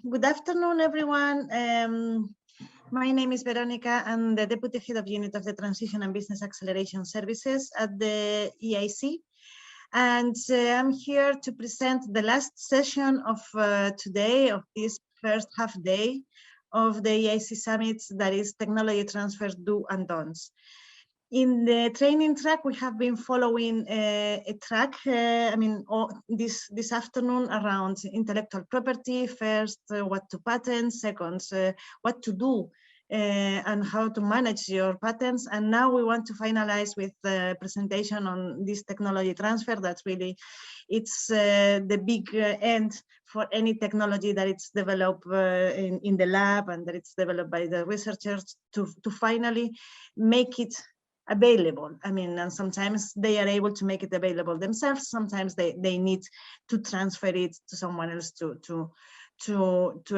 Good afternoon, everyone. My name is Veronica. I'm the Deputy Head of Unit of the Transition and Business Acceleration Services at the EIC. And I'm here to present the last session of today, of this first half day of the EIC Summit, that is Technology Transfer Do and Don'ts. In the training track, we have been following a track, this afternoon around intellectual property. First, what to patent. Second, what to do and how to manage your patents. And now we want to finalize with the presentation on this technology transfer. That's really, it's the big end for any technology that it's developed in the lab and that it's developed by the researchers to finally make it available. And sometimes they are able to make it available themselves. Sometimes they need to transfer it to someone else to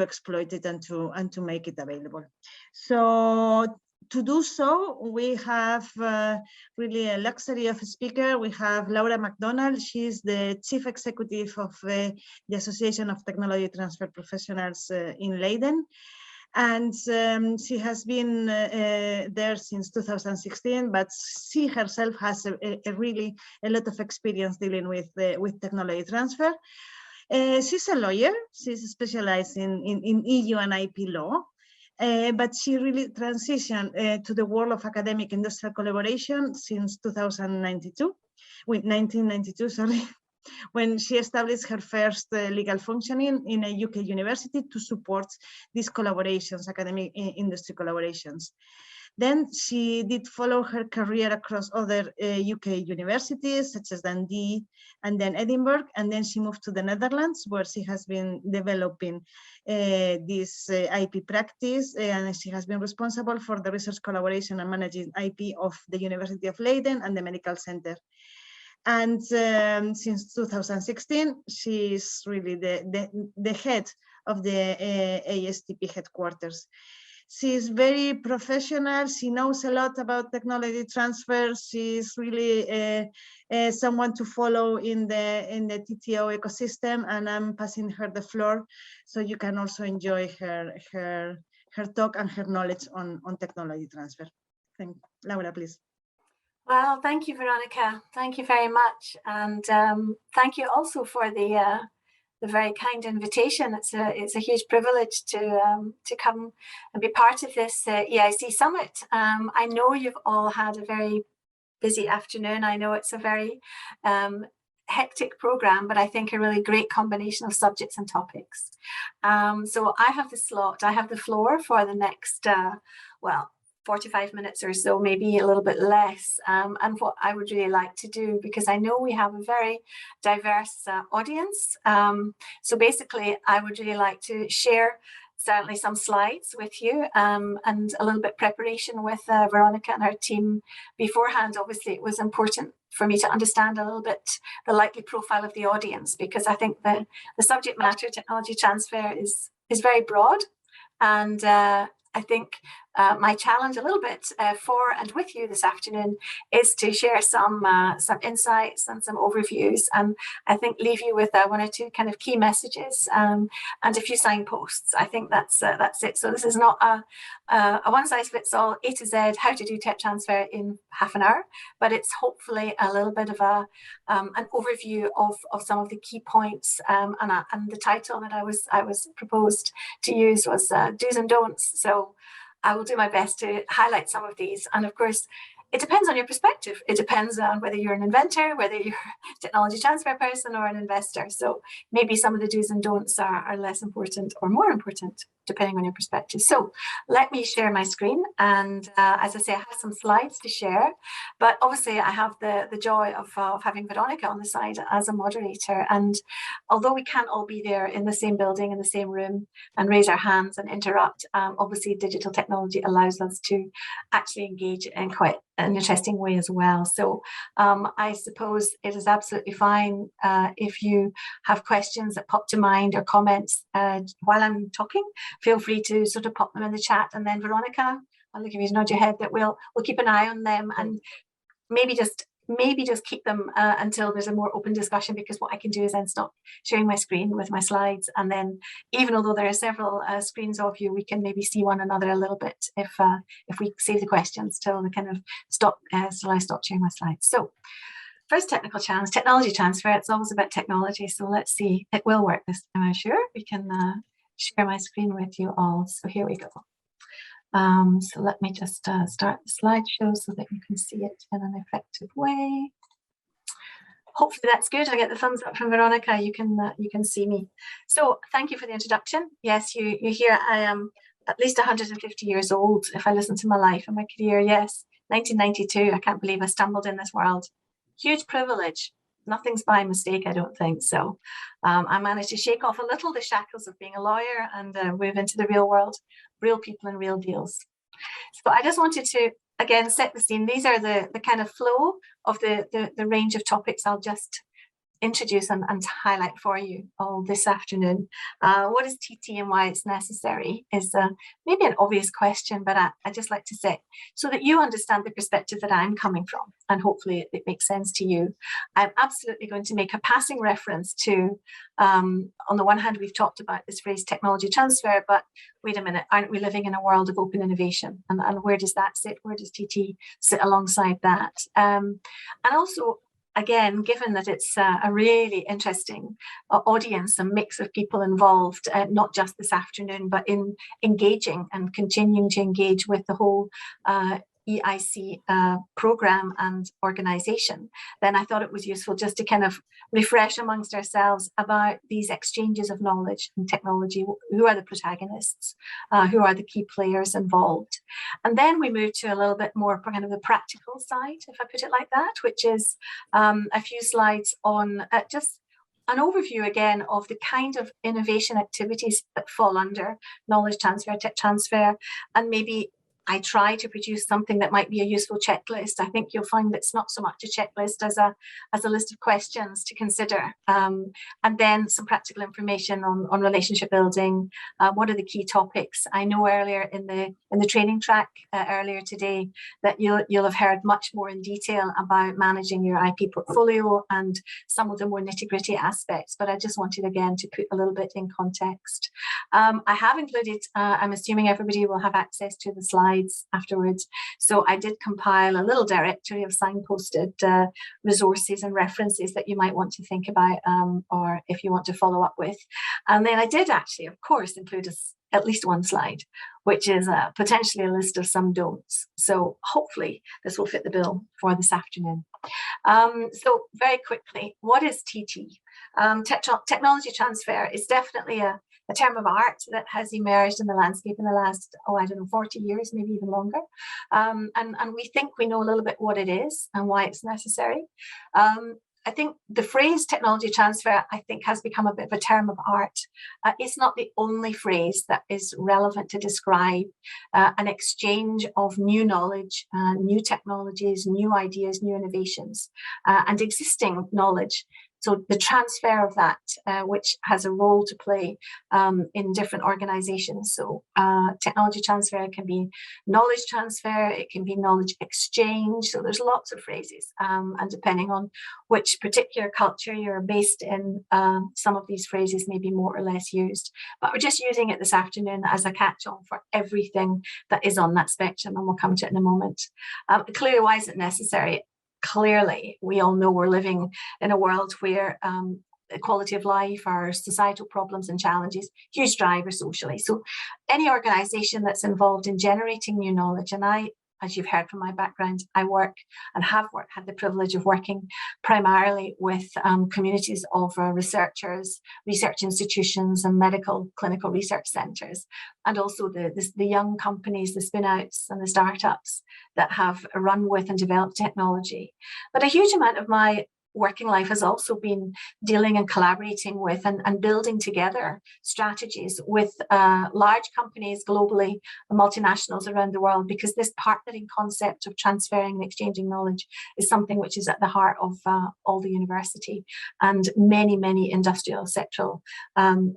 exploit it and to make it available. So to do so, we have really a luxury of a speaker. We have Laura MacDonald. She's the Chief Executive of the Association of Technology Transfer Professionals in Leiden. And she has been there since 2016, but she herself has a lot of experience dealing with technology transfer. She's a lawyer. She's specialized in EU and IP law, but she really transitioned to the world of academic industrial collaboration since 1992, sorry. When she established her first legal functioning in a UK university to support these collaborations, academic industry collaborations. Then she did follow her career across other UK universities, such as Dundee and then Edinburgh, and then she moved to the Netherlands, where she has been developing this IP practice, and she has been responsible for the research collaboration and managing IP of the University of Leiden and the Medical Center. And since 2016, she's really the head of the ASTP headquarters. She's very professional. She knows a lot about technology transfer. She's really someone to follow in the TTO ecosystem, and I'm passing her the floor so you can also enjoy her talk and her knowledge on technology transfer. Laura, please. Well, thank you, Veronica. Thank you very much, and thank you also for the very kind invitation. It's a huge privilege to come and be part of this EIC Summit. I know you've all had a very busy afternoon. I know it's a very hectic program, but I think a really great combination of subjects and topics. So I have the floor for the next, 45 minutes or so, maybe a little bit less, and what I would really like to do, because I know we have a very diverse audience. So basically, I would really like to share certainly some slides with you and a little bit preparation with Veronica and her team beforehand. Obviously, it was important for me to understand a little bit the likely profile of the audience, because I think the subject matter, technology transfer, is very broad, and I think my challenge a little bit for and with you this afternoon is to share some insights and some overviews, and I think leave you with one or two kind of key messages and a few signposts. I think that's it. So this is not a one-size-fits-all A to Z how to do tech transfer in half an hour, but it's hopefully a little bit of an overview of some of the key points. And the title that I was proposed to use was Do's and Don'ts. So I will do my best to highlight some of these. And of course, it depends on your perspective. It depends on whether you're an inventor, whether you're a technology transfer person or an investor. So maybe some of the do's and don'ts are less important or more important, depending on your perspective. So let me share my screen. And as I say, I have some slides to share. But obviously, I have the joy of having Veronica on the side as a moderator. And although we can't all be there in the same building, in the same room, and raise our hands and interrupt, obviously, digital technology allows us to actually engage in quite an interesting way as well. So I suppose it is absolutely fine if you have questions that pop to mind or comments while I'm talking. Feel free to sort of pop them in the chat, and then Veronica, I'll give you a nod your head that we'll keep an eye on them and maybe just maybe just keep them until there's a more open discussion, because what I can do is then stop sharing my screen with my slides, and then even although there are several screens of you, we can maybe see one another a little bit if we save the questions till the kind of stop till I stop sharing my slides. So first technical challenge, technology transfer. It's always about technology, so let's see. It will work this time, I'm sure. We can share my screen with you all. So here we go. So let me just start the slideshow so that you can see it in an effective way. Hopefully that's good. I get the thumbs up from Veronica. You can see me. So thank you for the introduction. Yes, you hear I am at least 150 years old if I listen to my life and my career. Yes, 1992. I can't believe I stumbled in this world. Huge privilege. Nothing's by mistake, I don't think. So I managed to shake off a little the shackles of being a lawyer and move into the real world, real people and real deals. So I just wanted to, again, set the scene. These are the kind of flow of the range of topics I'll just introduce and highlight for you all this afternoon. What is TT and why it's necessary is maybe an obvious question, but I just like to say, so that you understand the perspective that I'm coming from, and hopefully it makes sense to you. I'm absolutely going to make a passing reference to, on the one hand, we've talked about this phrase technology transfer, but wait a minute, aren't we living in a world of open innovation? And where does that sit? Where does TT sit alongside that? And also, again, given that it's a really interesting audience, a mix of people involved, not just this afternoon, but in engaging and continuing to engage with the whole EIC program and organization, then I thought it was useful just to kind of refresh amongst ourselves about these exchanges of knowledge and technology. Who are the protagonists? Who are the key players involved? And then we move to a little bit more kind of the practical side, if I put it like that, which is a few slides on just an overview again of the kind of innovation activities that fall under knowledge transfer, tech transfer, and maybe I try to produce something that might be a useful checklist. I think you'll find it's not so much a checklist as a list of questions to consider, and then some practical information on relationship building. What are the key topics? I know earlier in the training track earlier today that you'll have heard much more in detail about managing your IP portfolio and some of the more nitty-gritty aspects. But I just wanted again to put a little bit in context. I have included. I'm assuming everybody will have access to the slides afterwards. So I did compile a little directory of signposted resources and references that you might want to think about, or if you want to follow up with. And then I did actually, of course, include at least one slide, which is potentially a list of some don'ts. So hopefully this will fit the bill for this afternoon. So very quickly, what is TT? Technology transfer is definitely a term of art that has emerged in the landscape in the last, 40 years, maybe even longer. And we think we know a little bit what it is and why it's necessary. I think the phrase technology transfer, I think, has become a bit of a term of art. It's not the only phrase that is relevant to describe an exchange of new knowledge, new technologies, new ideas, new innovations, and existing knowledge. So the transfer of that, which has a role to play in different organizations. So technology transfer can be knowledge transfer, it can be knowledge exchange. So there's lots of phrases. And depending on which particular culture you're based in, some of these phrases may be more or less used. But we're just using it this afternoon as a catch-all for everything that is on that spectrum, and we'll come to it in a moment. Clearly, why is it necessary? Clearly, we all know we're living in a world where quality of life, our societal problems and challenges, huge driver socially. So any organization that's involved in generating new knowledge, and I, as you've heard from my background, I work and have worked, had the privilege of working primarily with communities of researchers, research institutions and medical clinical research centres, and also the young companies, the spin-outs and the startups that have run with and developed technology. But a huge amount of my working life has also been dealing and collaborating with and building together strategies with large companies globally, multinationals around the world, because this partnering concept of transferring and exchanging knowledge is something which is at the heart of all the university and many industrial sectoral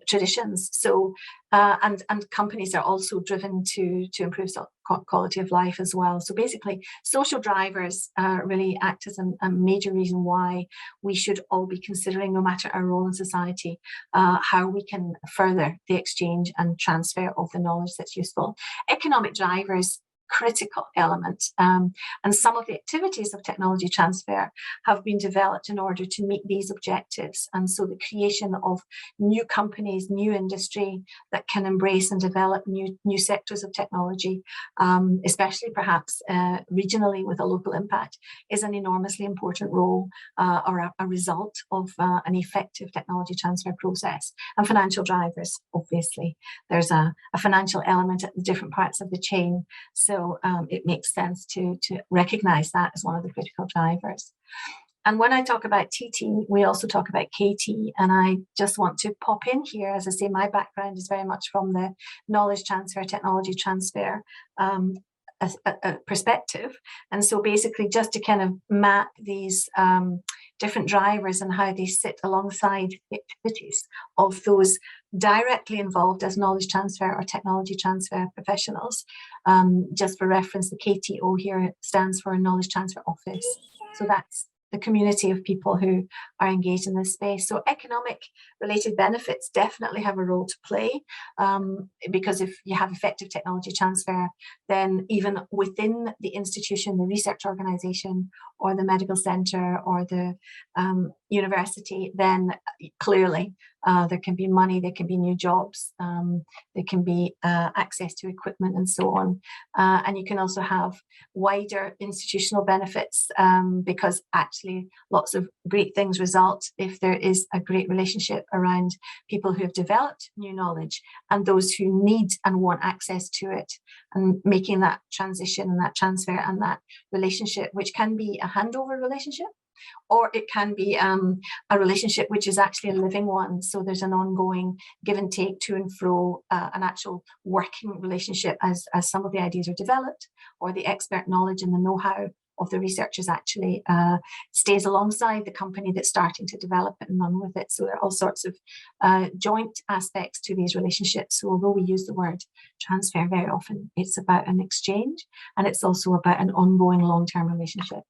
traditions. So and companies are also driven to improve quality of life as well. So basically, social drivers really act as a major reason why we should all be considering, no matter our role in society, how we can further the exchange and transfer of the knowledge that's useful. Economic drivers, critical element, and some of the activities of technology transfer have been developed in order to meet these objectives. And so the creation of new companies, new industry that can embrace and develop new sectors of technology, especially perhaps regionally with a local impact, is an enormously important role or a result of an effective technology transfer process. And financial drivers, obviously. There's a financial element at the different parts of the chain. So it makes sense to recognize that as one of the critical drivers. And when I talk about TT, we also talk about KT. And I just want to pop in here, as I say, my background is very much from the knowledge transfer, technology transfer perspective. And so basically just to kind of map these different drivers and how they sit alongside the activities of those directly involved as knowledge transfer or technology transfer professionals. Just for reference, the KTO here stands for Knowledge Transfer Office. So that's the community of people who are engaged in this space. So economic related benefits definitely have a role to play, because if you have effective technology transfer, then even within the institution, the research organization or the medical center or the university, then clearly there can be money, there can be new jobs, there can be access to equipment and so on. And you can also have wider institutional benefits, because actually lots of great things result if there is a great relationship around people who have developed new knowledge and those who need and want access to it, and making that transition and that transfer and that relationship, which can be a handover relationship, or it can be a relationship which is actually a living one. So there's an ongoing give and take to and fro, an actual working relationship as some of the ideas are developed, or the expert knowledge and the know-how of the researchers actually stays alongside the company that's starting to develop it and run with it. So there are all sorts of joint aspects to these relationships. So although we use the word transfer very often, it's about an exchange, and it's also about an ongoing long-term relationship.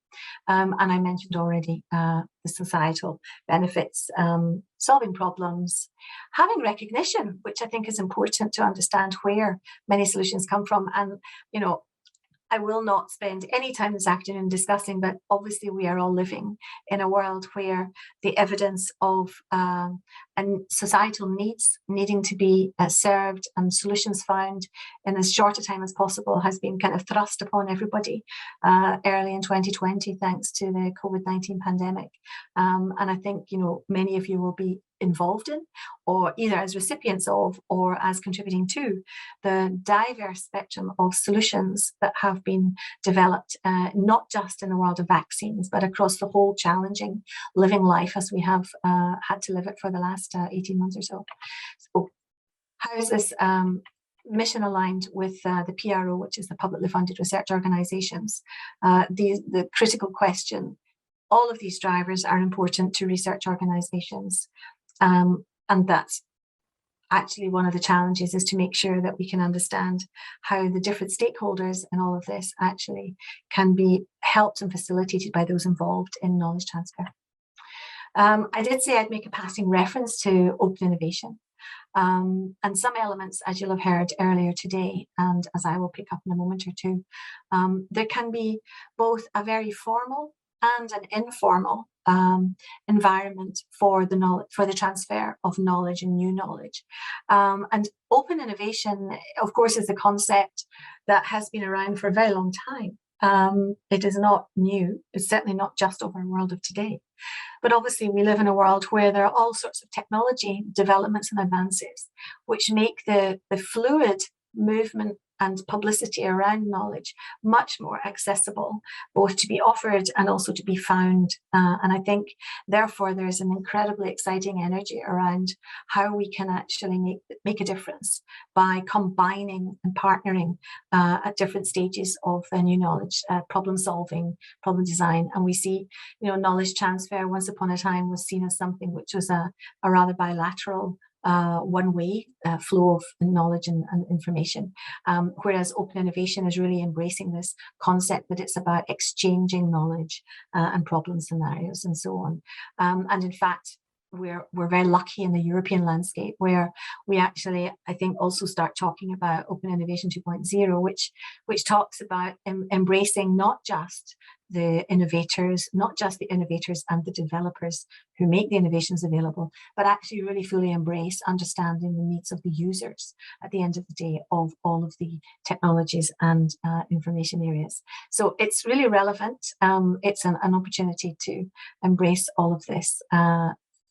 And I mentioned already the societal benefits, solving problems, having recognition, which I think is important to understand where many solutions come from. And, you know, I will not spend any time this afternoon discussing, but obviously we are all living in a world where the evidence of and societal needs needing to be served and solutions found in as short a time as possible has been kind of thrust upon everybody early in 2020, thanks to the COVID-19 pandemic. And I think, you know, many of you will be involved in, or either as recipients of, or as contributing to the diverse spectrum of solutions that have been developed, not just in the world of vaccines, but across the whole challenging living life as we have had to live it for the last 18 months or so. So how is this mission aligned with the PRO, which is the publicly funded research organizations? The critical question, all of these drivers are important to research organizations. And that's actually one of the challenges, is to make sure that we can understand how the different stakeholders in all of this actually can be helped and facilitated by those involved in knowledge transfer. I did say I'd make a passing reference to open innovation. And some elements, as you'll have heard earlier today, and as I will pick up in a moment or two, there can be both a very formal and an informal environment for the knowledge, for the transfer of knowledge and new knowledge. And open innovation, of course, is a concept that has been around for a very long time. It is not new. It's certainly not just over the world of today. But obviously we live in a world where there are all sorts of technology developments and advances which make the fluid movement and publicity around knowledge much more accessible, both to be offered and also to be found. And I think, therefore, there's an incredibly exciting energy around how we can actually make a difference by combining and partnering at different stages of new knowledge, problem solving, problem design. And we see, you know, knowledge transfer once upon a time was seen as something which was a rather bilateral one-way flow of knowledge and information, whereas open innovation is really embracing this concept that it's about exchanging knowledge and problem scenarios and so on. And in fact, we're very lucky in the European landscape where we actually, I think, also start talking about Open Innovation 2.0, which talks about embracing not just the innovators and the developers who make the innovations available, but actually really fully embrace understanding the needs of the users at the end of the day of all of the technologies and information areas. So it's really relevant. It's an opportunity to embrace all of this.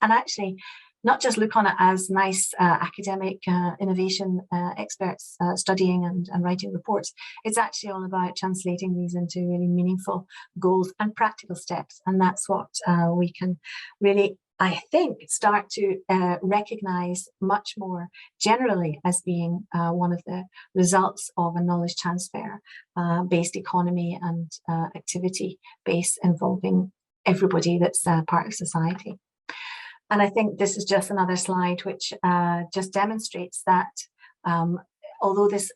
And actually not just look on it as nice academic innovation experts studying and writing reports. It's actually all about translating these into really meaningful goals and practical steps. And that's what we can really, I think, start to recognize much more generally as being one of the results of a knowledge transfer based economy and activity base involving everybody that's part of society. And I think this is just another slide which just demonstrates that although this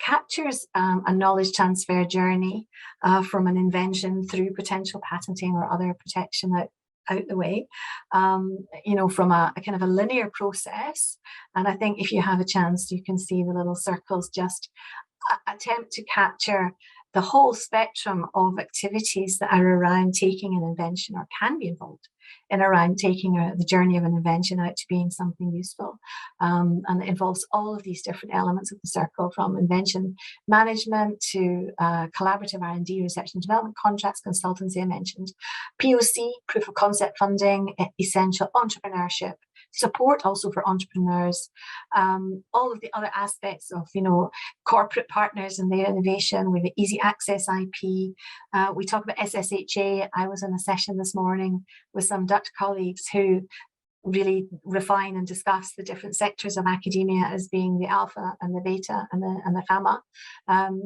captures a knowledge transfer journey from an invention through potential patenting or other protection out the way, you know, from a kind of a linear process. And I think if you have a chance, you can see the little circles just attempt to capture the whole spectrum of activities that are around taking an invention or can be involved in around taking the journey of an invention out to being something useful. And it involves all of these different elements of the circle, from invention management to collaborative R&D, research and development, contracts, consultancy I mentioned, POC, proof of concept funding, essential entrepreneurship, support also for entrepreneurs, all of the other aspects of, you know, corporate partners and their innovation with the easy access IP. We talk about SSHA. I was in a session this morning with some Dutch colleagues who really refine and discuss the different sectors of academia as being the alpha and the beta and the gamma.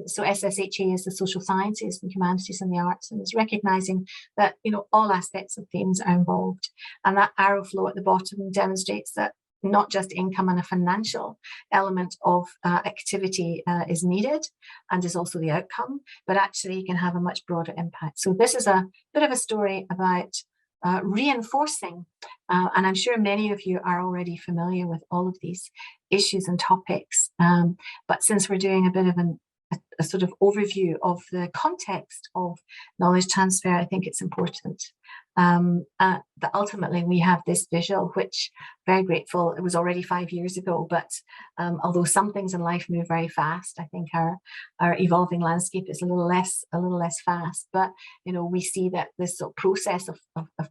So SSHA is the social sciences, the humanities and the arts, and it's recognizing that, you know, all aspects of things are involved. And that arrow flow at the bottom demonstrates that not just income and a financial element of activity is needed and is also the outcome, but actually you can have a much broader impact. So this is a bit of a story about reinforcing, and I'm sure many of you are already familiar with all of these issues and topics, but since we're doing a bit of a sort of overview of the context of knowledge transfer, I think it's important that ultimately we have this visual, which very grateful, it was already 5 years ago, but although some things in life move very fast, I think our evolving landscape is a little less fast. But you know, we see that this sort of process of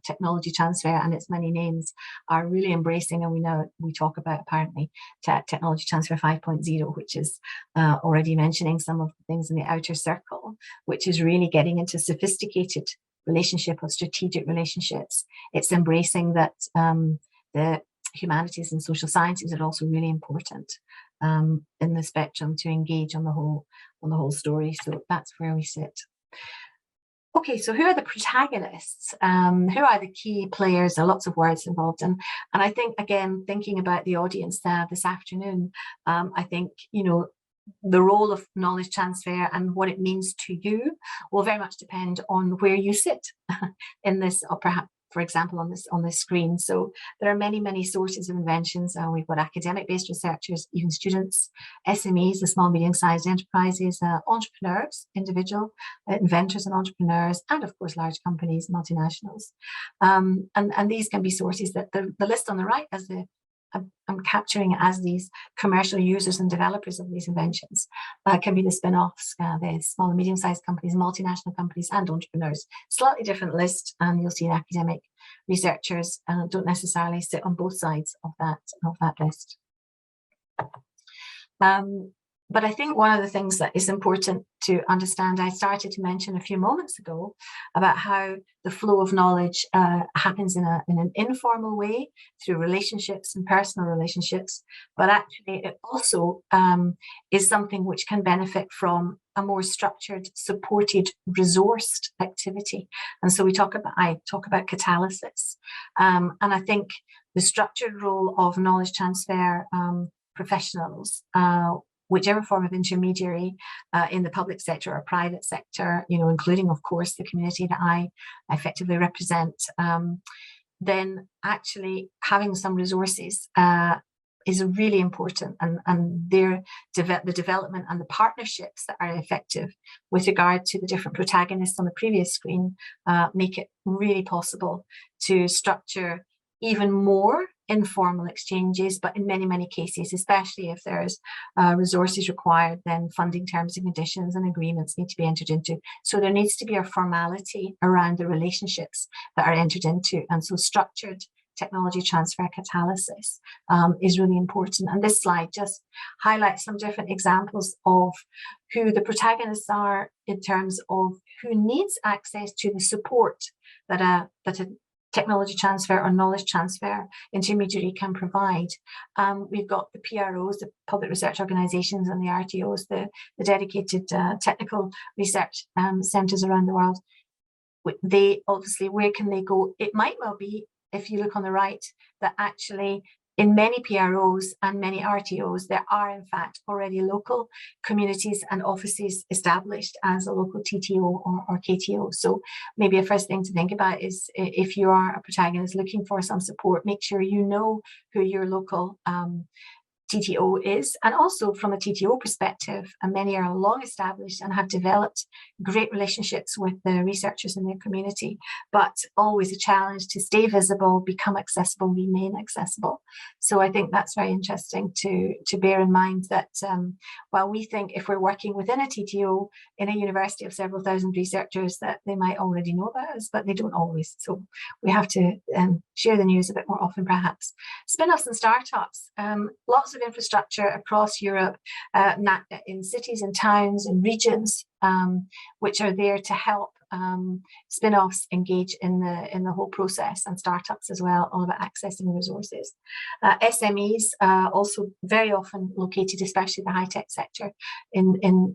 technology transfer and its many names are really embracing, and we talk about apparently technology transfer 5.0, which is already mentioning some of the things in the outer circle, which is really getting into sophisticated relationship of strategic relationships. It's embracing that the humanities and social sciences are also really important in the spectrum to engage on the whole story. So that's where we sit. Okay, so who are the protagonists? Who are the key players? There are lots of words involved, and I think, again, thinking about the audience this afternoon, I think, you know, the role of knowledge transfer and what it means to you will very much depend on where you sit in this, or perhaps, for example, on this screen. So there are many sources of inventions. We've got academic-based researchers, even students, SMEs, the small, medium-sized enterprises, entrepreneurs, individual inventors and entrepreneurs, and of course large companies, multinationals. And these can be sources that the list on the right, as I'm capturing as these commercial users and developers of these inventions, can be the spin-offs, the small and medium-sized companies, multinational companies, and entrepreneurs. Slightly different list, and you'll see academic researchers don't necessarily sit on both sides of that list. But I think one of the things that is important to understand, I started to mention a few moments ago about how the flow of knowledge happens in an informal way through relationships and personal relationships, but actually it also is something which can benefit from a more structured, supported, resourced activity. And so I talk about catalysis. And I think the structured role of knowledge transfer professionals, whichever form of intermediary in the public sector or private sector, including, of course, the community that I effectively represent, then actually having some resources is really important, and the development and the partnerships that are effective with regard to the different protagonists on the previous screen make it really possible to structure even more informal exchanges, but in many, many cases, especially if there's resources required, then funding terms and conditions and agreements need to be entered into. So there needs to be a formality around the relationships that are entered into. And so structured technology transfer catalysis is really important. And this slide just highlights some different examples of who the protagonists are in terms of who needs access to the support that a technology transfer or knowledge transfer intermediary can provide. We've got the PROs, the public research organisations, and the RTOs, the dedicated technical research centres around the world. They obviously, where can they go? It might well be, if you look on the right, that actually in many PROs and many RTOs, there are in fact already local communities and offices established as a local TTO or KTO. So maybe a first thing to think about is, if you are a protagonist looking for some support, make sure you know who your local TTO is. And also from a TTO perspective, and many are long established and have developed great relationships with the researchers in their community, but always a challenge to stay visible, become accessible, remain accessible. So I think that's very interesting to bear in mind that while we think if we're working within a TTO in a university of several thousand researchers that they might already know about us, but they don't always. So we have to share the news a bit more often perhaps. Spin-offs and startups, lots of infrastructure across Europe, in cities and towns and regions, which are there to help spin-offs engage in the whole process, and startups as well, all about accessing resources. SMEs also very often located, especially the high-tech sector, in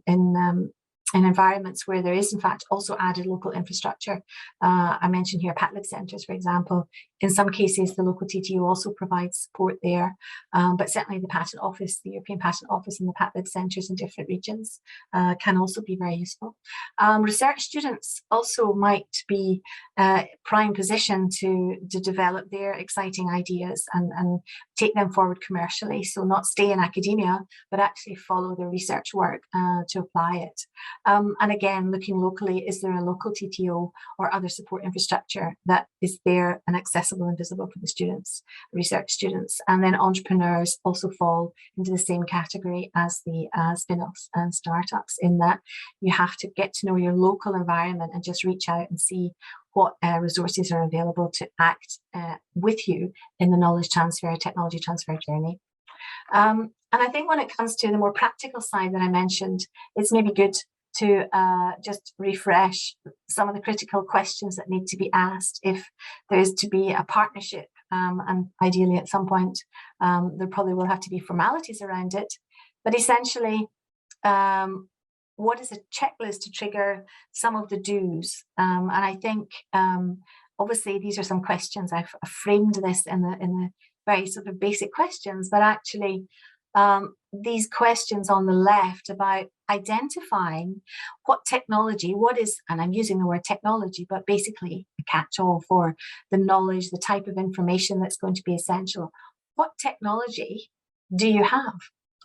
environments where there is in fact also added local infrastructure. I mentioned here patent centres, for example. In some cases, the local TTO also provides support there, but certainly the patent office, the European Patent Office, and the patent centres in different regions can also be very useful. Research students also might be prime position to develop their exciting ideas and take them forward commercially. So not stay in academia, but actually follow the research work to apply it. And again, looking locally, is there a local TTO or other support infrastructure that is there and accessible and visible for the students, research students? And then entrepreneurs also fall into the same category as the spin-offs and startups, in that you have to get to know your local environment and just reach out and see what resources are available to act with you in the knowledge transfer, technology transfer journey. And I think when it comes to the more practical side that I mentioned, it's maybe good to just refresh some of the critical questions that need to be asked if there is to be a partnership, and ideally at some point there probably will have to be formalities around it, but essentially what is a checklist to trigger some of the do's? And I think obviously these are some questions. I've framed this in the very sort of basic questions, but actually these questions on the left about identifying what technology, what is, and I'm using the word technology, but basically a catch-all for the knowledge, the type of information that's going to be essential. What technology do you have?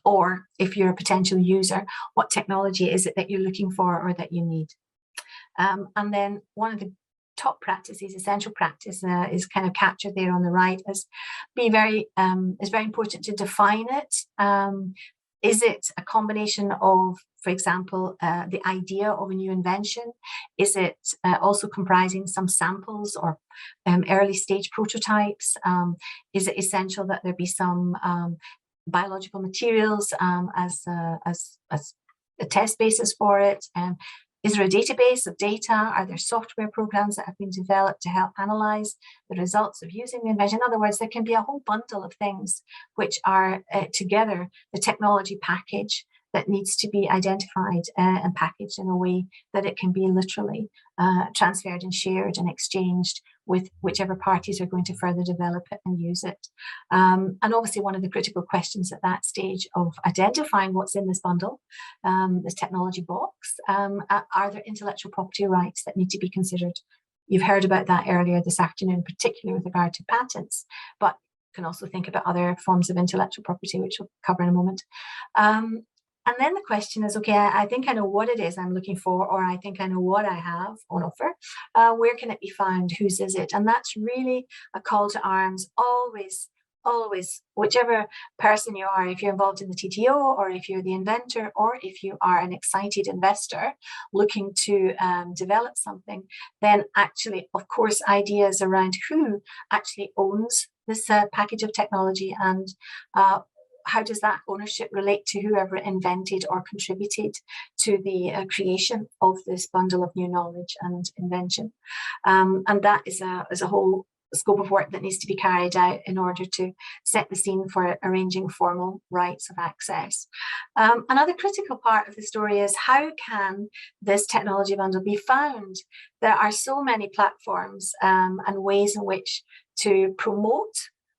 Or if you're a potential user, what technology is it that you're looking for or that you need? And then one of the top practices, essential practice, is kind of captured there on the right as being it's very important to define it. Is it a combination of, for example, the idea of a new invention? Is it also comprising some samples or early stage prototypes? Is it essential that there be some biological materials as a test basis for it? Is there a database of data? Are there software programs that have been developed to help analyze the results of using the invention? In other words, there can be a whole bundle of things which are together the technology package that needs to be identified and packaged in a way that it can be literally transferred and shared and exchanged with whichever parties are going to further develop it and use it. And obviously one of the critical questions at that stage of identifying what's in this bundle, this technology box, are there intellectual property rights that need to be considered? You've heard about that earlier this afternoon, particularly with regard to patents, but you can also think about other forms of intellectual property, which we'll cover in a moment. And then the question is, okay, I think I know what it is I'm looking for, or I think I know what I have on offer. Where can it be found? Whose is it? And that's really a call to arms, always, whichever person you are, if you're involved in the TTO, or if you're the inventor, or if you are an excited investor looking to develop something, then actually, of course, ideas around who actually owns this package of technology, and how does that ownership relate to whoever invented or contributed to the creation of this bundle of new knowledge and invention? And that is a whole scope of work that needs to be carried out in order to set the scene for arranging formal rights of access. Another critical part of the story is, how can this technology bundle be found? There are so many platforms and ways in which to promote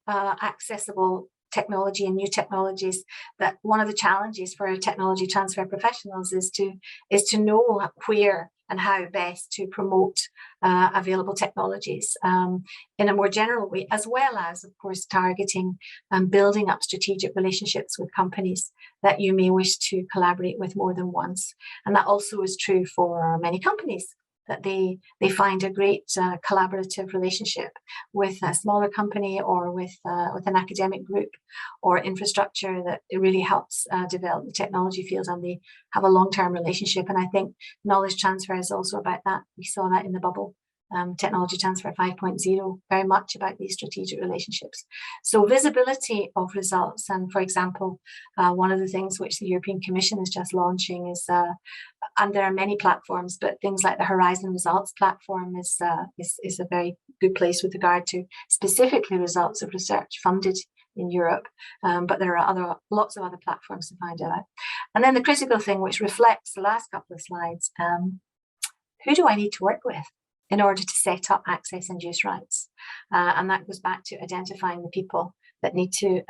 accessible technology and new technologies, that one of the challenges for technology transfer professionals is to know where and how best to promote available technologies in a more general way, as well as, of course, targeting and building up strategic relationships with companies that you may wish to collaborate with more than once. And that also is true for many companies, that they find a great collaborative relationship with a smaller company, or with an academic group or infrastructure that it really helps develop the technology field, and they have a long-term relationship. And I think knowledge transfer is also about that. We saw that in the bubble. Technology transfer 5.0, very much about these strategic relationships. So visibility of results, and for example, one of the things which the European Commission is just launching is, and there are many platforms, but things like the Horizon Results platform is a very good place with regard to specifically results of research funded in Europe, but there are lots of other platforms to find out. And then the critical thing, which reflects the last couple of slides, who do I need to work with in order to set up access and use rights? And that goes back to identifying the people that need to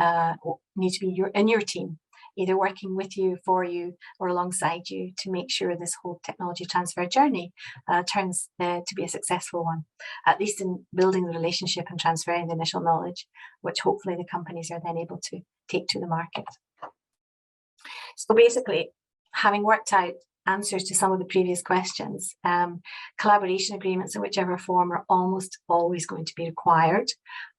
be in your team, either working with you, for you, or alongside you, to make sure this whole technology transfer journey turns to be a successful one, at least in building the relationship and transferring the initial knowledge, which hopefully the companies are then able to take to the market. So basically, having worked out answers to some of the previous questions, collaboration agreements in whichever form are almost always going to be required.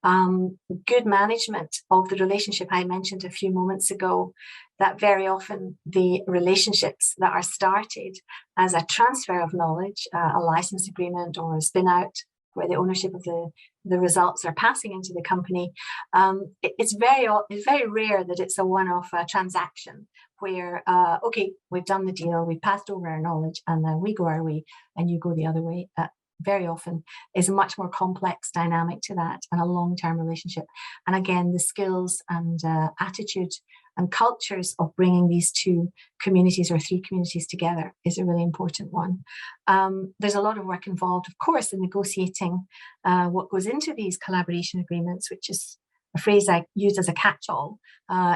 Good management of the relationship. I mentioned a few moments ago that very often the relationships that are started as a transfer of knowledge, a license agreement or a spin out, where the ownership of the results are passing into the company, it's very rare that it's a one-off transaction where, okay, we've done the deal, we've passed over our knowledge, and then we go our way and you go the other way. Very often is a much more complex dynamic to that, and a long-term relationship. And again, the skills and attitude and cultures of bringing these two communities or three communities together is a really important one. There's a lot of work involved, of course, in negotiating what goes into these collaboration agreements, which is a phrase I use as a catch-all.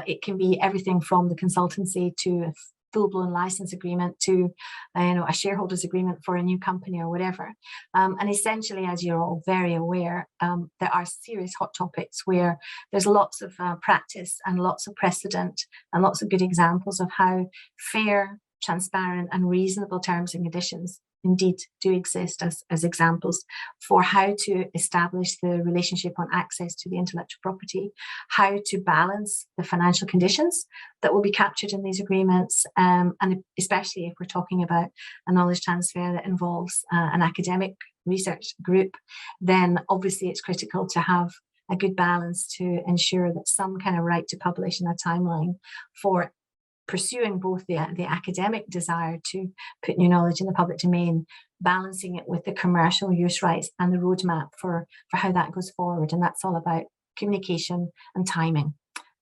It can be everything from the consultancy to a full-blown license agreement to a shareholders agreement for a new company or whatever. And essentially, as you're all very aware, there are serious hot topics where there's lots of practice and lots of precedent and lots of good examples of how fair, transparent and reasonable terms and conditions indeed do exist as examples for how to establish the relationship on access to the intellectual property, how to balance the financial conditions that will be captured in these agreements, and especially if we're talking about a knowledge transfer that involves an academic research group, then obviously it's critical to have a good balance to ensure that some kind of right to publish in a timeline for pursuing both the academic desire to put new knowledge in the public domain, balancing it with the commercial use rights and the roadmap for how that goes forward. And that's all about communication and timing.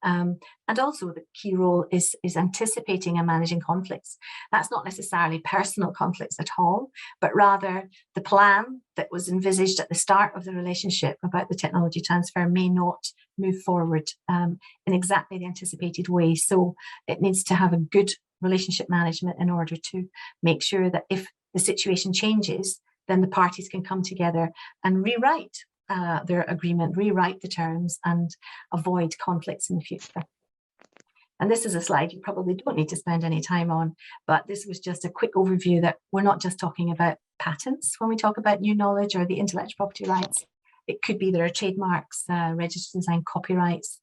And also the key role is anticipating and managing conflicts. That's not necessarily personal conflicts at all, but rather the plan that was envisaged at the start of the relationship about the technology transfer may not move forward in exactly the anticipated way. So it needs to have a good relationship management in order to make sure that if the situation changes, then the parties can come together and rewrite their agreement, rewrite the terms, and avoid conflicts in the future. And this is a slide you probably don't need to spend any time on, but this was just a quick overview that we're not just talking about patents when we talk about new knowledge or the intellectual property rights. It could be there are trademarks, registered design copyrights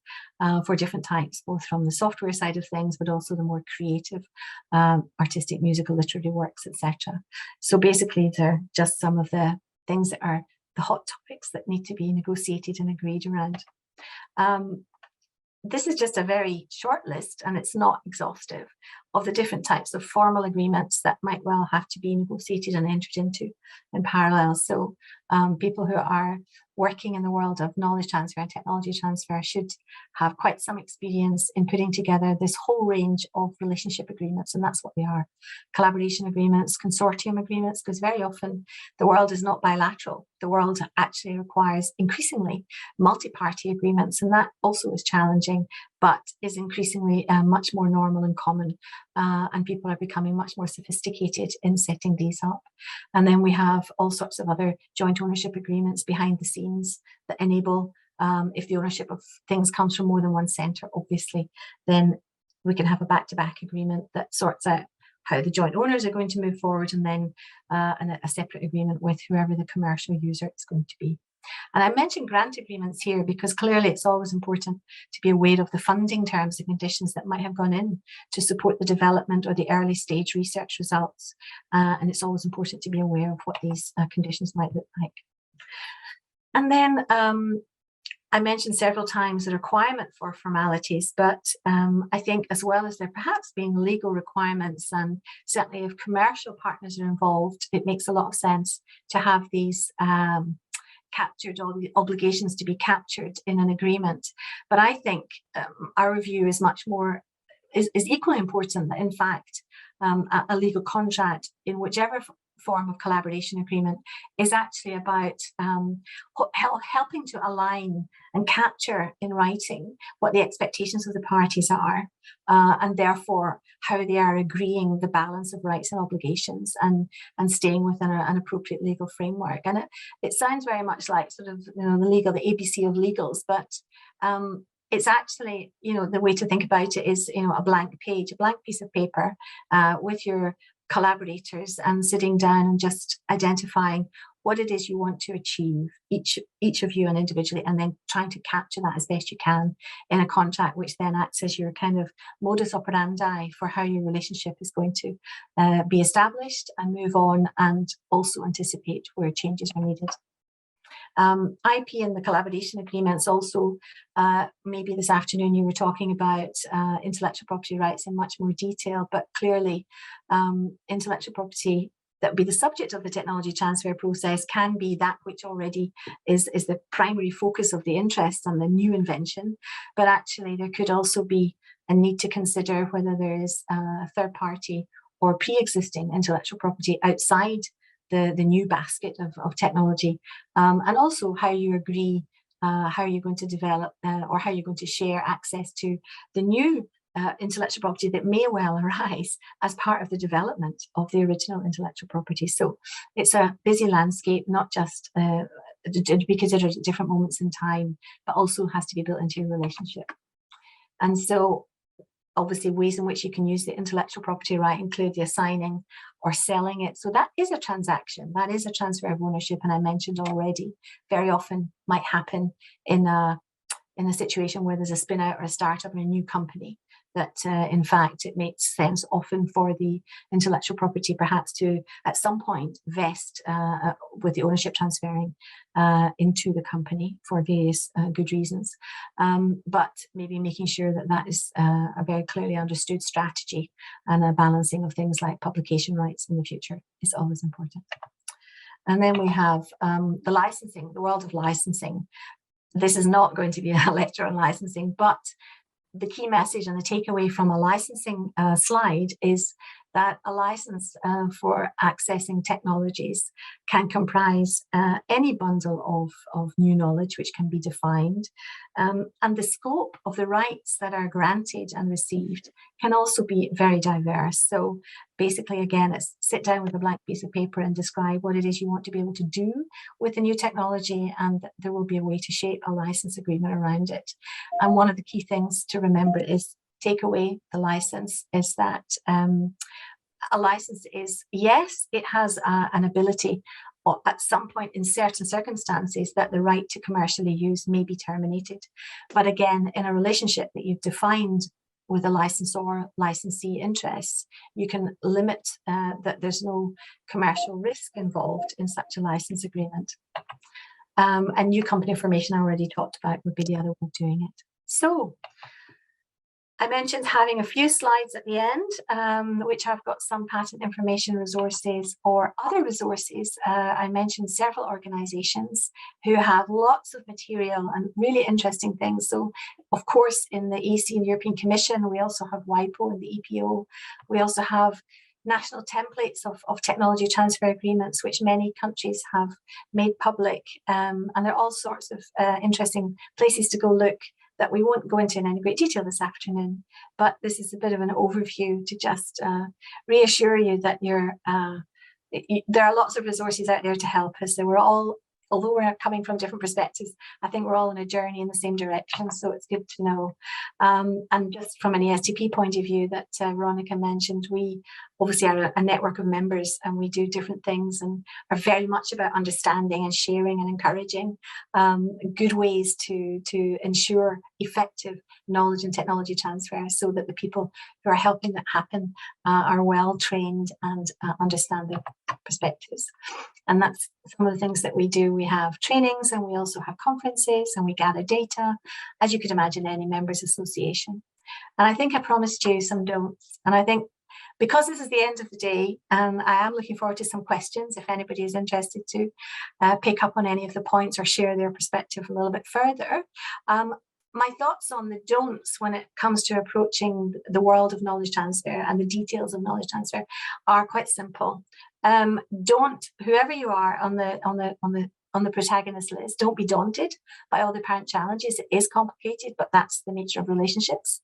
for different types, both from the software side of things, but also the more creative, artistic, musical, literary works, etc. So basically, they're just some of the things that are the hot topics that need to be negotiated and agreed around. This is just a very short list, and it's not exhaustive, of the different types of formal agreements that might well have to be negotiated and entered into in parallel. So people who are working in the world of knowledge transfer and technology transfer should have quite some experience in putting together this whole range of relationship agreements, and that's what they are. Collaboration agreements, consortium agreements, because very often the world is not bilateral. The world actually requires increasingly multi-party agreements, and that also is challenging, but is increasingly much more normal and common, and people are becoming much more sophisticated in setting these up. And then we have all sorts of other joint ownership agreements behind the scenes that enable, if the ownership of things comes from more than one centre, obviously, then we can have a back-to-back agreement that sorts out how the joint owners are going to move forward, and then a separate agreement with whoever the commercial user is going to be. And I mentioned grant agreements here because clearly it's always important to be aware of the funding terms and conditions that might have gone in to support the development or the early stage research results. And it's always important to be aware of what these conditions might look like. And then I mentioned several times the requirement for formalities, but I think as well as there perhaps being legal requirements, and certainly if commercial partners are involved, it makes a lot of sense to have these captured, all the obligations to be captured in an agreement. But I think our view is much more, is equally important that in fact a legal contract in whichever form of collaboration agreement is actually about helping to align and capture in writing what the expectations of the parties are, and therefore how they are agreeing the balance of rights and obligations, and staying within an appropriate legal framework. And it sounds very much like sort of, you know, the ABC of legals, but it's actually, you know, the way to think about it is, you know, a blank page, a blank piece of paper with your collaborators, and sitting down and just identifying what it is you want to achieve, each of you and individually, and then trying to capture that as best you can in a contract, which then acts as your kind of modus operandi for how your relationship is going to be established and move on, and also anticipate where changes are needed. IP and the collaboration agreements also, maybe this afternoon you were talking about intellectual property rights in much more detail, but clearly intellectual property that would be the subject of the technology transfer process can be that which already is the primary focus of the interest on the new invention, but actually there could also be a need to consider whether there is a third party or pre-existing intellectual property outside the new basket of technology, and also how you agree, how you're going to develop or how you're going to share access to the new intellectual property that may well arise as part of the development of the original intellectual property. So it's a busy landscape, not just to be considered at different moments in time, but also has to be built into your relationship. And so obviously ways in which you can use the intellectual property right include the assigning or selling it. So that is a transaction, that is a transfer of ownership, and I mentioned already, very often might happen in a in a situation where there's a spin out or a startup or a new company, that in fact it makes sense often for the intellectual property perhaps to at some point vest with the ownership transferring into the company for various good reasons, but maybe making sure that that is a very clearly understood strategy, and a balancing of things like publication rights in the future is always important. And then we have the licensing, the world of licensing. This is not going to be a lecture on licensing, but the key message and the takeaway from a licensing slide is that a license for accessing technologies can comprise any bundle of new knowledge which can be defined, and the scope of the rights that are granted and received can also be very diverse. So basically, again, it's sit down with a blank piece of paper and describe what it is you want to be able to do with the new technology, and there will be a way to shape a license agreement around it. And one of the key things to remember is take away the license is that a license is, yes, it has an ability at some point in certain circumstances that the right to commercially use may be terminated. But again, in a relationship that you've defined with a licensor licensee interests, you can limit that there's no commercial risk involved in such a license agreement. And new company formation I already talked about would be the other way of doing it. So I mentioned having a few slides at the end, which have got some patent information resources or other resources. I mentioned several organizations who have lots of material and really interesting things. So, of course, in the EC and European Commission, we also have WIPO and the EPO. We also have national templates of technology transfer agreements, which many countries have made public. And there are all sorts of interesting places to go look that we won't go into in any great detail this afternoon, but this is a bit of an overview to just reassure you that there are lots of resources out there to help us. So we're all, although we're coming from different perspectives, I think we're all on a journey in the same direction, so it's good to know. And just from an ASTP point of view that Veronica mentioned, we obviously are a network of members, and we do different things and are very much about understanding and sharing and encouraging good ways to ensure effective knowledge and technology transfer, so that the people who are helping that happen are well trained and understand their perspectives. And that's some of the things that we do. We have trainings, and we also have conferences, and we gather data, as you could imagine, any members association. And I think I promised you some don'ts, and I think because this is the end of the day, I am looking forward to some questions if anybody is interested to pick up on any of the points or share their perspective a little bit further. My thoughts on the don'ts when it comes to approaching the world of knowledge transfer and the details of knowledge transfer are quite simple. Don't, whoever you are on the protagonist list, don't be daunted by all the apparent challenges. It is complicated, but that's the nature of relationships.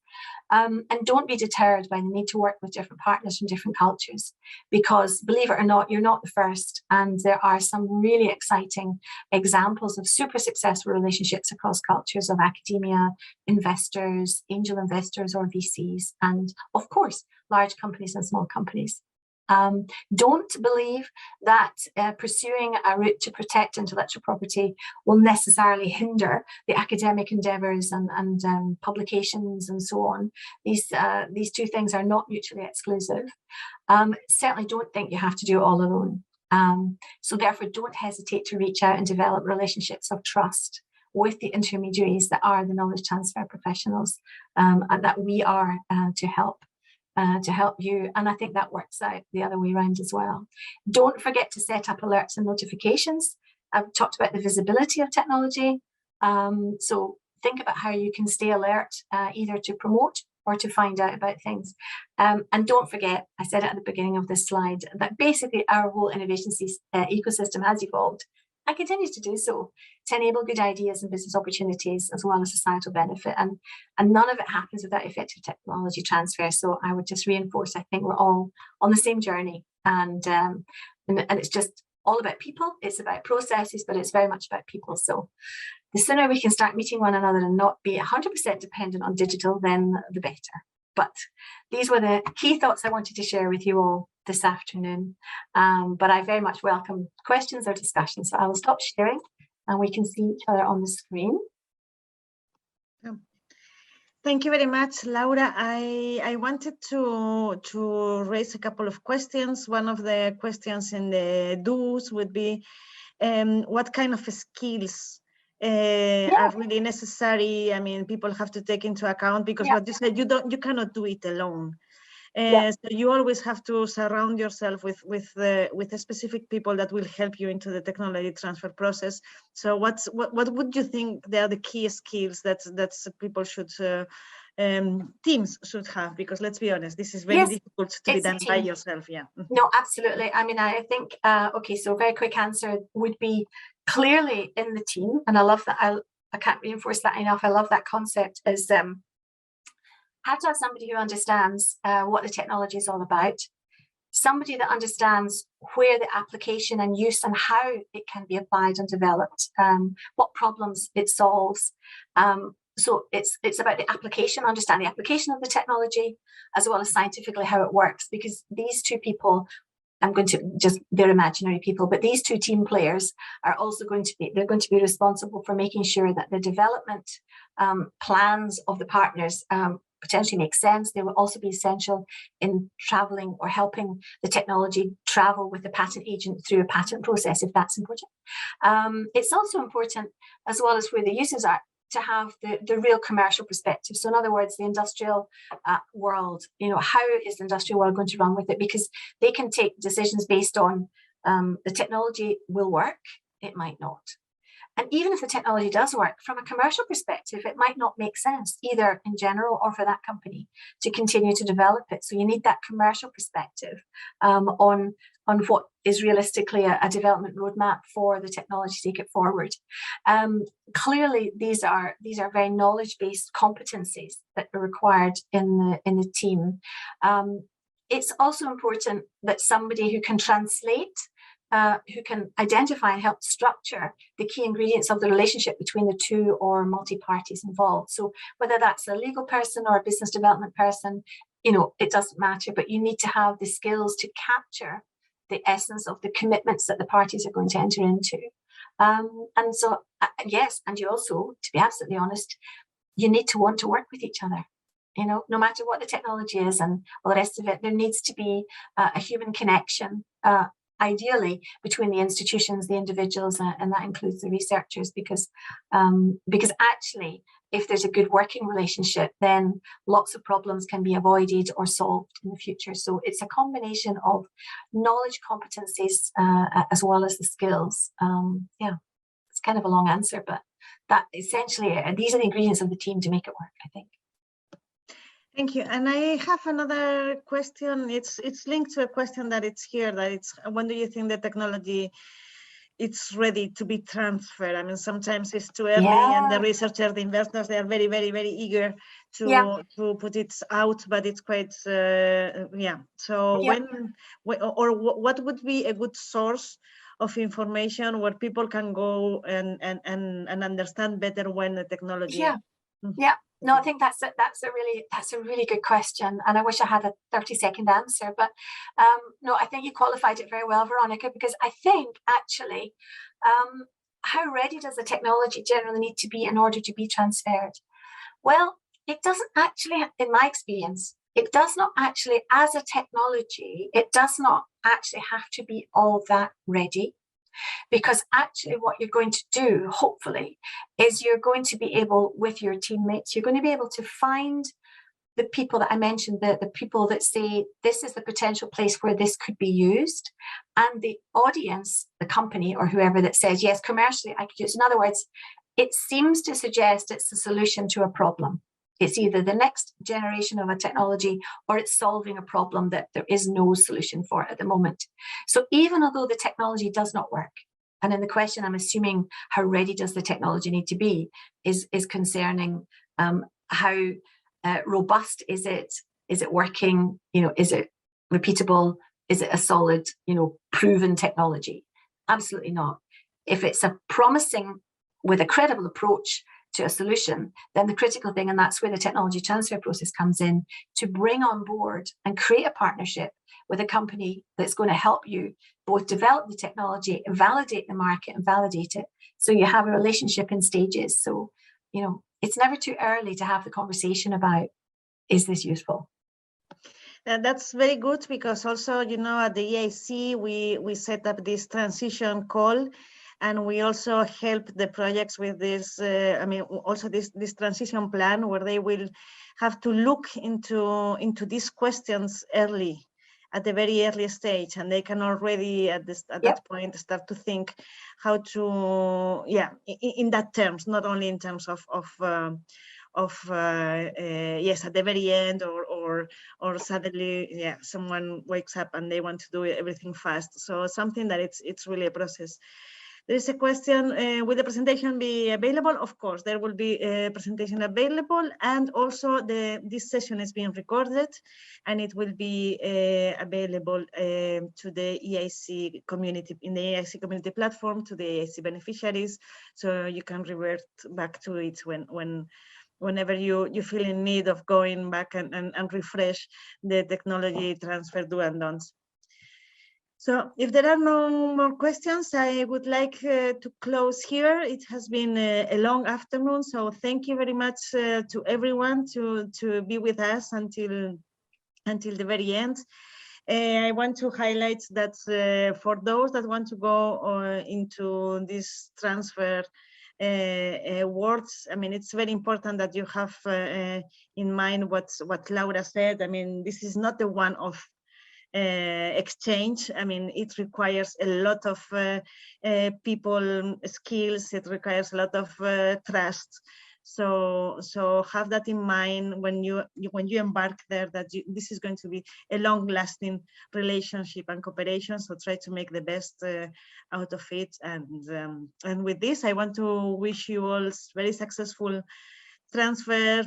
And don't be deterred by the need to work with different partners from different cultures, because believe it or not, you're not the first. And there are some really exciting examples of super successful relationships across cultures of academia, investors, angel investors or VCs, and of course, large companies and small companies. Don't believe that pursuing a route to protect intellectual property will necessarily hinder the academic endeavours and publications and so on. These two things are not mutually exclusive. Certainly don't think you have to do it all alone. So therefore, don't hesitate to reach out and develop relationships of trust with the intermediaries that are the knowledge transfer professionals and that we are to help you. And I think that works out the other way around as well. Don't forget to set up alerts and notifications. I've talked about the visibility of technology. So think about how you can stay alert, either to promote or to find out about things. And don't forget, I said at the beginning of this slide, that basically our whole innovation ecosystem has evolved and continues to do so to enable good ideas and business opportunities as well as societal benefit. And none of it happens without effective technology transfer. So I would just reinforce, I think we're all on the same journey, and it's just all about people. It's about processes, but it's very much about people. So the sooner we can start meeting one another and not be 100% dependent on digital, then the better. But these were the key thoughts I wanted to share with you all this afternoon. But I very much welcome questions or discussions. So I will stop sharing and we can see each other on the screen. Thank you very much, Laura. I wanted to raise a couple of questions. One of the questions in the do's would be, what kind of skills are really necessary? I mean, people have to take into account, because what you said, you cannot do it alone. So you always have to surround yourself with specific people that will help you into the technology transfer process. So what would you think they are the key skills that people should teams should have? Because let's be honest, this is very difficult to be done by yourself. Yeah. No, absolutely. I mean, I think okay. So a very quick answer would be clearly in the team, and I love that. I can't reinforce that enough. I love that concept. Is have to have somebody who understands what the technology is all about, somebody that understands where the application and use and how it can be applied and developed, what problems it solves. So it's about the application, understand the application of the technology, as well as scientifically how it works, because these two people, they're imaginary people, but these two team players are also going to be responsible for making sure that the development plans of the partners potentially make sense. They will also be essential in traveling or helping the technology travel with the patent agent through a patent process, if that's important. It's also important, as well as where the users are, to have the real commercial perspective. So in other words, the industrial world, how is the industrial world going to run with it? Because they can take decisions based on the technology will work, it might not. And even if the technology does work, from a commercial perspective, it might not make sense either in general or for that company to continue to develop it. So you need that commercial perspective on what is realistically a development roadmap for the technology to take it forward. Clearly, these are very knowledge-based competencies that are required in the team. It's also important that somebody who can translate, who can identify and help structure the key ingredients of the relationship between the two or multi-parties involved. So whether that's a legal person or a business development person, it doesn't matter, but you need to have the skills to capture the essence of the commitments that the parties are going to enter into. And so, yes, and you also, to be absolutely honest, you need to want to work with each other. No matter what the technology is and all the rest of it, there needs to be a human connection, ideally between the institutions, the individuals, and that includes the researchers, because actually, if there's a good working relationship, then lots of problems can be avoided or solved in the future. So it's a combination of knowledge, competencies, as well as the skills. It's kind of a long answer, but that essentially, these are the ingredients of the team to make it work, I think. Thank you. And I have another question. It's linked to a question that it's here, that it's, when do you think the technology it's ready to be transferred? I mean, sometimes it's too early, and the researchers, the investors, they are very, very, very eager to put it out, but it's quite, So what would be a good source of information where people can go and understand better when the technology? No, I think that's a really good question, and I wish I had a 30-second answer. But no, I think you qualified it very well, Veronica, because I think actually, how ready does the technology generally need to be in order to be transferred? Well, it doesn't actually, in my experience, it does not actually, as a technology, it does not actually have to be all that ready. Because actually what you're going to do, hopefully, is you're going to be able, with your teammates, you're going to be able to find the people that I mentioned, the people that say, this is the potential place where this could be used. And the audience, the company or whoever that says, yes, commercially, I could use. In other words, it seems to suggest it's the solution to a problem. It's either the next generation of a technology or it's solving a problem that there is no solution for at the moment. So even although the technology does not work, and in the question, I'm assuming how ready does the technology need to be, is concerning how robust is it? Is it working? Is it repeatable? Is it a solid, proven technology? Absolutely not. If it's a promising with a credible approach to a solution, then the critical thing, and that's where the technology transfer process comes in, to bring on board and create a partnership with a company that's going to help you both develop the technology, validate the market and validate it. So you have a relationship in stages. So you know, it's never too early to have the conversation about, is this useful? That's very good, because also, you know, at the EIC, we set up this transition call, and we also help the projects with this, also this transition plan, where they will have to look into these questions early, at the very early stage, and they can already at that point start to think how to, in that terms, not only in terms of yes, at the very end, or suddenly, someone wakes up and they want to do everything fast. So something that it's really a process. There is a question, will the presentation be available? Of course, there will be a presentation available, and also this session is being recorded, and it will be available to the EIC community, in the EIC community platform, to the EIC beneficiaries, so you can revert back to it whenever you feel in need of going back and refresh the technology transfer do and don'ts. So if there are no more questions, I would like to close here. It has been a long afternoon, so thank you very much to everyone to be with us until the very end. I want to highlight that for those that want to go into this transfer words, I mean, it's very important that you have in mind what Laura said. I mean, this is not a one-off exchange. I mean, it requires a lot of people skills. It requires a lot of trust. So have that in mind when you embark there, that this is going to be a long-lasting relationship and cooperation. So try to make the best out of it. And with this, I want to wish you all very successful transfer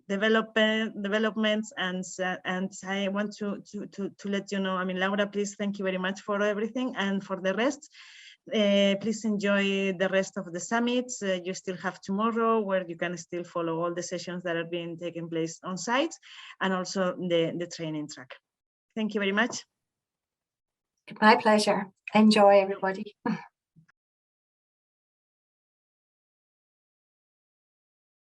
developments, and I want to let you know, I mean, Laura, please, thank you very much for everything, and for the rest, please enjoy the rest of the summit. You still have tomorrow, where you can still follow all the sessions that are being taken place on site, and also the training track. Thank you very much. My pleasure. Enjoy, everybody.